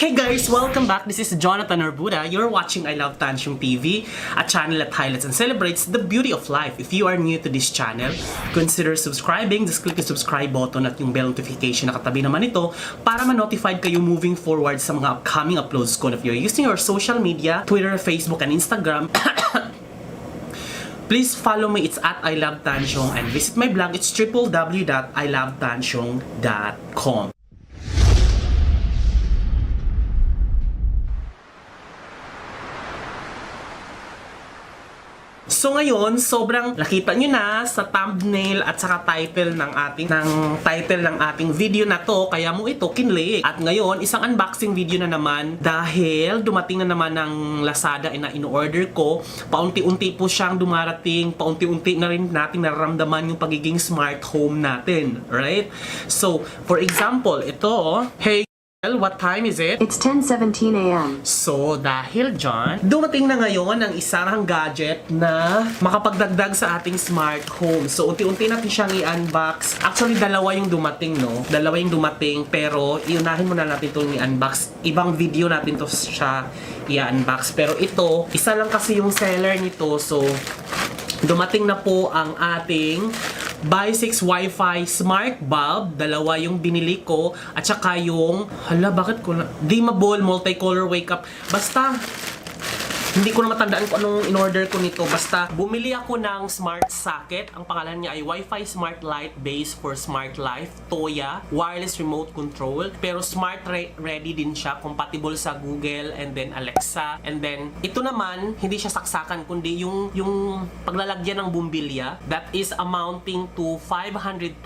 Hey guys, welcome back. This is Jonathan Arbuda. You're watching I Love Tansyong TV, a channel that highlights and celebrates the beauty of life. If you are new to this channel, consider subscribing. Just click the subscribe button at yung bell notification na katabi naman ito para ma-notified kayo moving forward sa mga upcoming uploads ko. If you're using your social media, Twitter, Facebook, and Instagram, please follow me. It's at I Love Tansyong and visit my blog. It's www.ilovetansyong.com. So ngayon, sobrang nakita nyo na sa thumbnail at saka title ng ating video na to, kaya mo ito kinlik. At ngayon, isang unboxing video na naman dahil dumating na naman ng Lazada na in-order ko. Paunti-unti po siyang dumarating, paunti-unti na rin natin nararamdaman yung pagiging smart home natin, right? So, for example, ito, hey, what time is it? It's 10:17 a.m. So, dahil dyan, dumating na ngayon ang isang gadget na makapagdagdag sa ating smart home. So, unti-unti natin siyang i-unbox. Actually, dalawa yung dumating, no? Dalawa yung dumating, pero iunahin muna natin itong i-unbox. Ibang video natin to siya i-unbox. Pero ito, isa lang kasi yung seller nito. So, dumating na po ang ating Buy 6 Wi-Fi Smart Bulb. Dalawa yung binili ko. At saka yung, bakit ko na, dimmable multicolor wake up. Basta, hindi ko na matandaan kung anong in-order ko nito. Basta, bumili ako ng smart socket. Ang pangalan niya ay Wi-Fi Smart Light Base for Smart Life. Toya. Wireless remote control. Pero smart ready din siya. Compatible sa Google and then Alexa. And then, ito naman, hindi siya saksakan, kundi yung paglalagyan ng bumbilya. That is amounting to 527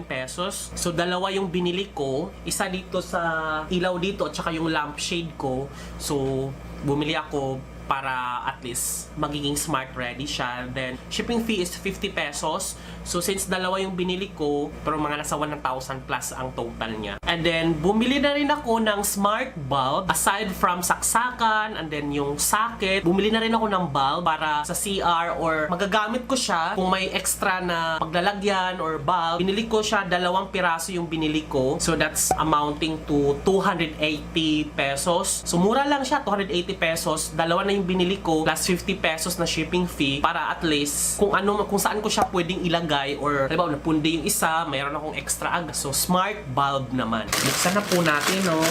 pesos. So, dalawa yung binili ko. Isa dito sa ilaw dito at saka yung lampshade ko. So, bumili ako para at least magiging smart ready siya. Then, shipping fee is 50 pesos. So, since dalawa yung binili ko, pero mga nasa 1,000 plus ang total niya. And then, bumili na rin ako ng smart bulb. Aside from saksakan, and then yung socket, bumili na rin ako ng bulb para sa CR or magagamit ko siya kung may extra na paglalagyan or bulb. Binili ko siya, 2 piraso yung binili ko. So, that's amounting to 280 pesos. So, mura lang siya, 280 pesos. Dalawa na yung binili ko plus 50 pesos na shipping fee para at least kung saan ko siya pwedeng ilagay or diba napundi yung isa, mayroon akong extra agad. So smart bulb naman. Buksan na po natin, no.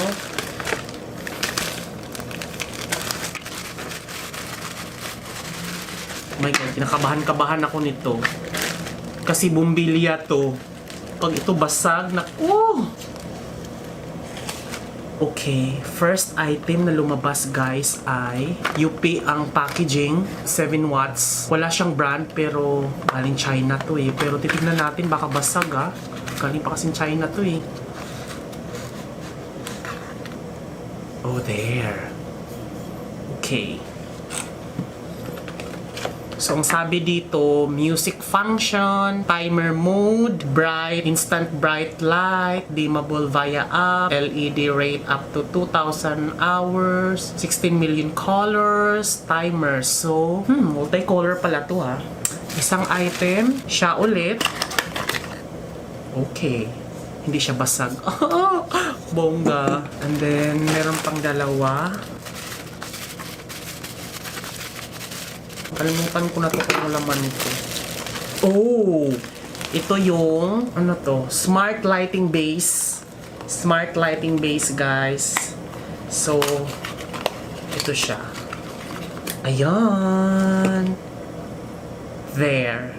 Oh my God, kinakabahan ako nito. Kasi bumbilya to. Pag ito basag na, okay, first item na lumabas guys ay UP ang packaging, 7 watts. Wala siyang brand pero galing China to eh. Pero titignan natin baka basag ah. Galing pa kasing China to eh. Oh, there. Okay. So, ang sabi dito, music function, timer mode, bright, instant bright light, dimmable via app, LED rate up to 2,000 hours, 16 million colors, timer. So, multicolor pala to ha. Isang item, siya ulit. Okay. Hindi siya basag. Bongga. And then, meron pang dalawa. Kalimutan ko na to kung ano laman nito. Oh! Ito yung, ano to? Smart lighting base. Smart lighting base, guys. So, ito siya. Ayan! There.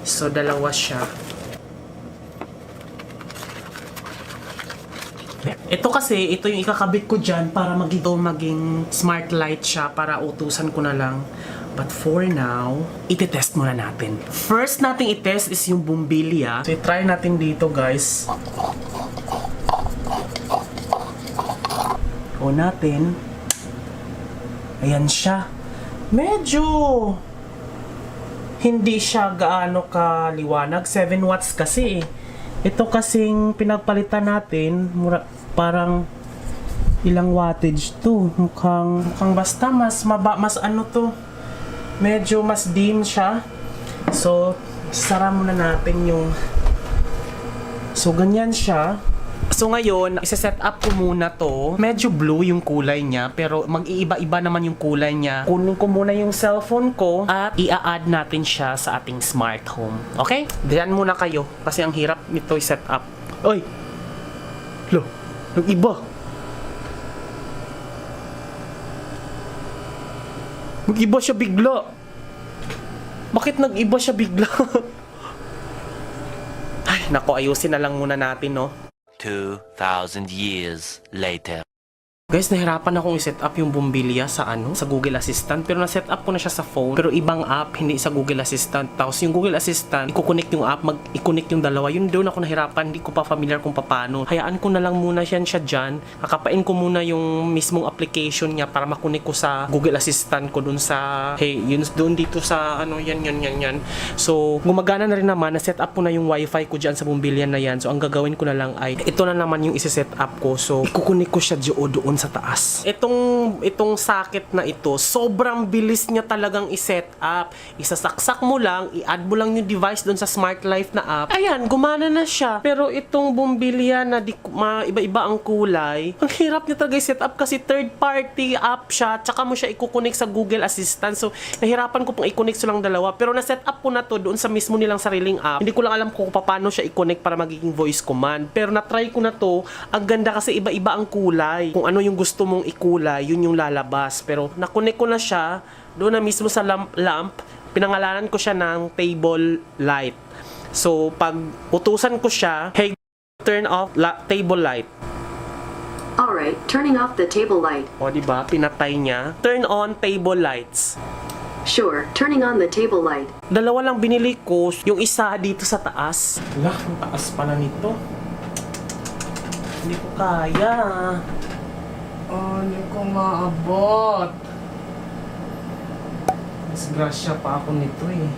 So, dalawa siya. Ito kasi, ito yung ikakabit ko dyan para maging smart light siya para utusan ko na lang. But for now, iti-test muna natin. First nating i-test is yung bumbilya. So, i-try natin dito, guys. O natin. Ayan siya. Medyo hindi siya gaano kaliwanag. 7 watts kasi eh. Ito kasing pinagpalitan natin, parang ilang wattage to. Mukhang basta mas ano to. Medyo mas dim siya. So, sara muna natin yung... So, ganyan siya. So ngayon, isa-set up ko muna to. Medyo blue yung kulay niya, pero mag-iiba-iba naman yung kulay niya. Kunin ko muna yung cellphone ko at i-add natin siya sa ating smart home. Okay? Diyan muna kayo kasi ang hirap nito i-set up. Oy! Lo, nag-iba. Nag-iba siya bigla. Bakit nag-iba siya bigla? Ay, nako, ayusin na lang muna natin, no? 2,000 years later. Guys, nahirapan akong i-set up yung Bumbilya sa sa Google Assistant, pero na-set up ko na siya sa phone, pero ibang app, hindi sa Google Assistant. Tapos yung Google Assistant, i-connect yung app, i-connect yung dalawa. Yun doon ako nahirapan, hindi ko pa familiar kung paano. Hayaan ko na lang muna siya dyan. Kakapain ko muna yung mismong application niya para makunik ko sa Google Assistant ko doon sa, yun doon dito sa yan. So, gumagana na rin naman, na-set up ko na yung wifi ko dyan sa Bumbilya na yan. So, ang gagawin ko na lang ay, ito na naman yung isi-set up ko. So, ikukunik ko siya doon sa taas. Itong socket na ito, sobrang bilis niya talagang i-set up. Isasaksak mo lang, i-add mo lang yung device doon sa Smart Life na app. Ayan, gumana na siya. Pero itong Bumbilya na iba-iba ang kulay, ang hirap niya talaga i-set up kasi third party app siya, tsaka mo siya i-connect sa Google Assistant. So, nahirapan ko pang i-connect silang dalawa. Pero na-set up ko na to doon sa mismo nilang sariling app. Hindi ko lang alam kung paano siya i-connect para magiging voice command. Pero na-try ko na to. Ang ganda kasi iba-iba ang kulay. Kung ano yung gusto mong ikulay, yun yung lalabas. Pero na-connect ko na siya doon na mismo sa lamp. Pinangalanan ko siya ng table light. So, pag utusan ko siya, hey, turn off table light. Alright, turning off the table light. O, diba? Pinatay niya. Turn on table lights. Sure, turning on the table light. Dalawa lang binili ko. Yung isa dito sa taas. Wala, ang taas pala nito. Hindi ko kaya. Hindi ko maabot. Disgrasya pa ako nito eh.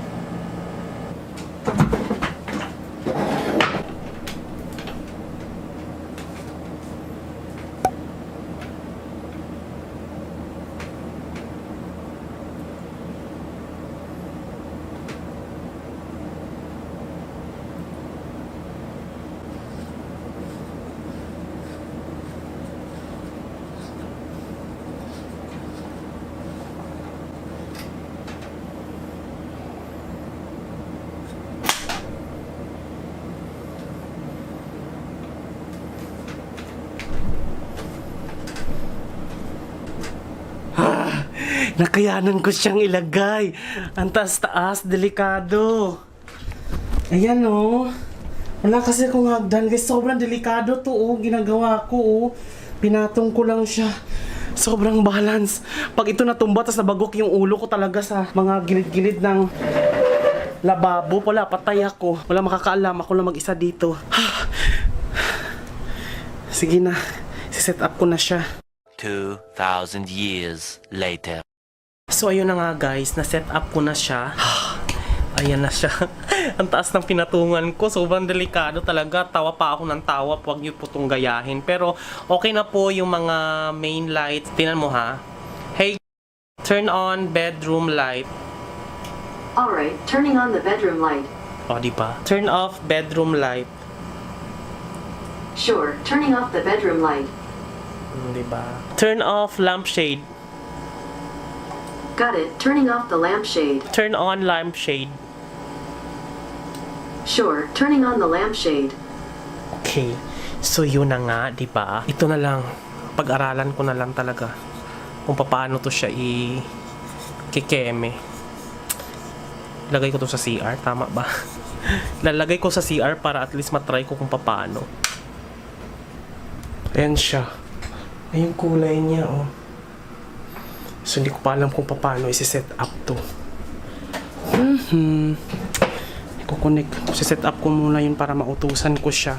Nakayanan ko siyang ilagay. Ang taas-taas, delikado. Ayan oh. Wala kasi akong hagdan. Guys, sobrang delikado to oh. Ginagawa ko oh. Pinatong ko lang siya. Sobrang balance. Pag ito natumba, tas nabagok yung ulo ko talaga sa mga gilid-gilid ng lababo. Wala, patay ako. Wala makakaalam. Ako lang mag-isa dito. Sige na. Siset up ko na siya. 2,000 years later. So ayun na nga guys, na-set up ko na siya. Ayan na siya. Ang taas ng pinatungan ko. Sobrang delikado talaga. Tawa pa ako ng tawa. Huwag niyo po itong gayahin. Pero okay na po yung mga main lights. Tingnan mo ha. Hey, turn on bedroom light. Alright, turning on the bedroom light. O, diba? Turn off bedroom light. Sure, turning off the bedroom light. Diba? Turn off lampshade. Got it, turning off the lampshade. Turn on lampshade. Sure, turning on the lampshade. Okay. So yun na nga, 'di ba? Ito na lang. Pag-aralan ko na lang talaga kung paano to siya kikeme. Lagay ko to sa CR, tama ba? Lalagay ko sa CR para at least matry ko kung paano. Ayan siya. Ay, yung kulay niya, oh. So, hindi ko pa alam kung paano isi-set up to. Iko-connect. Isi-set up ko muna yun para mautusan ko siya.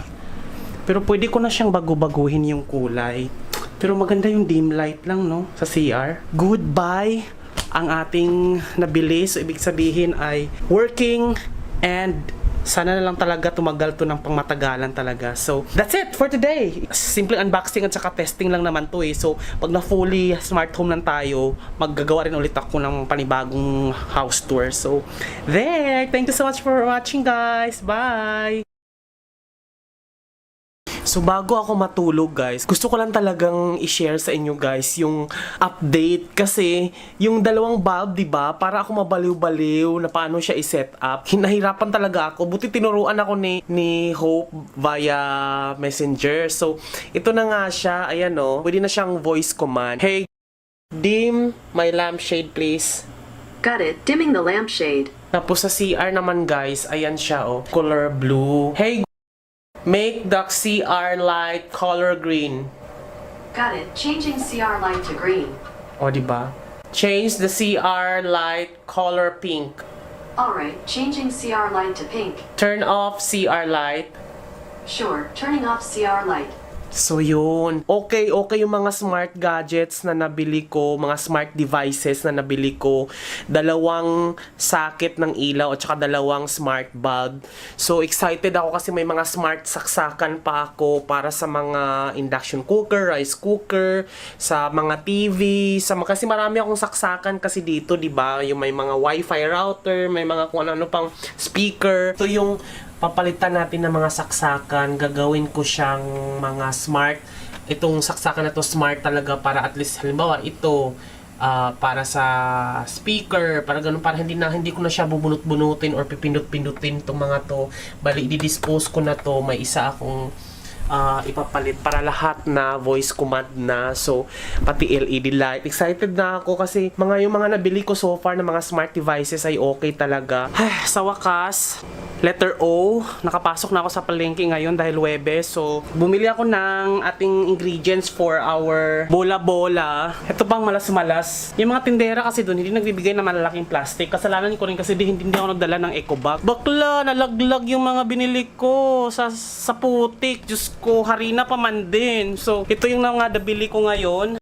Pero pwede ko na siyang bago-baguhin yung kulay. Pero maganda yung dim light lang, no? Sa CR. Goodbye ang ating nabili. So, ibig sabihin ay working and sana na lang talaga tumagal to ng pangmatagalan talaga. So, that's it for today. Simple unboxing at saka testing lang naman to eh. So, pag na fully smart home lang tayo, maggagawa rin ulit ako ng panibagong house tour. So, there! Thank you so much for watching guys! Bye! So bago ako matulog guys, gusto ko lang talagang i-share sa inyo guys yung update kasi yung dalawang bulb, 'di ba? Para ako mabaliw-baliw na paano siya i-set up. Hinahirapan talaga ako. Buti tinuruan ako ni Hope via Messenger. So ito na nga siya, ayan oh. Pwede na siyang voice command. Hey, dim my lampshade please. Got it. Dimming the lampshade. Tapos sa CR naman guys, ayan siya oh, color blue. Hey, make the CR light color green. Got it. Changing CR light to green. O, diba? Change the CR light color pink. Alright, changing CR light to pink. Turn off CR light. Sure, turning off CR light. So, yun. Okay yung mga smart gadgets na nabili ko, mga smart devices na nabili ko. 2 socket ng ilaw at saka 2 smart bulb. So, excited ako kasi may mga smart saksakan pa ako para sa mga induction cooker, rice cooker, sa mga TV, kasi marami akong saksakan kasi dito, 'di ba? Yung may mga wifi router, may mga kung ano pang speaker. So, yung papalitan natin ng mga saksakan, gagawin ko siyang mga smart. Itong saksakan na to smart talaga para at least halimbawa ito para sa speaker, para ganun, para hindi ko na siya bubunot-bunutin or pipindot-pindutin itong mga to. Bali, i-dispose ko na to. May isa akong ipapalit para lahat na voice command na. So, pati LED light. Excited na ako kasi yung mga nabili ko so far na mga smart devices ay okay talaga. Sa wakas, letter O, nakapasok na ako sa palengke ngayon dahil Webes. So, bumili ako ng ating ingredients for our bola-bola. Ito pang malas-malas. Yung mga tindera kasi doon, hindi nagbibigay ng malalaking plastic. Kasalanan ko rin kasi hindi ako nagdala ng eco bag. Bakla, nalaglag yung mga binili ko sa putik. Diyos ko, harina pa man din. So, ito yung mga nabili ko ngayon.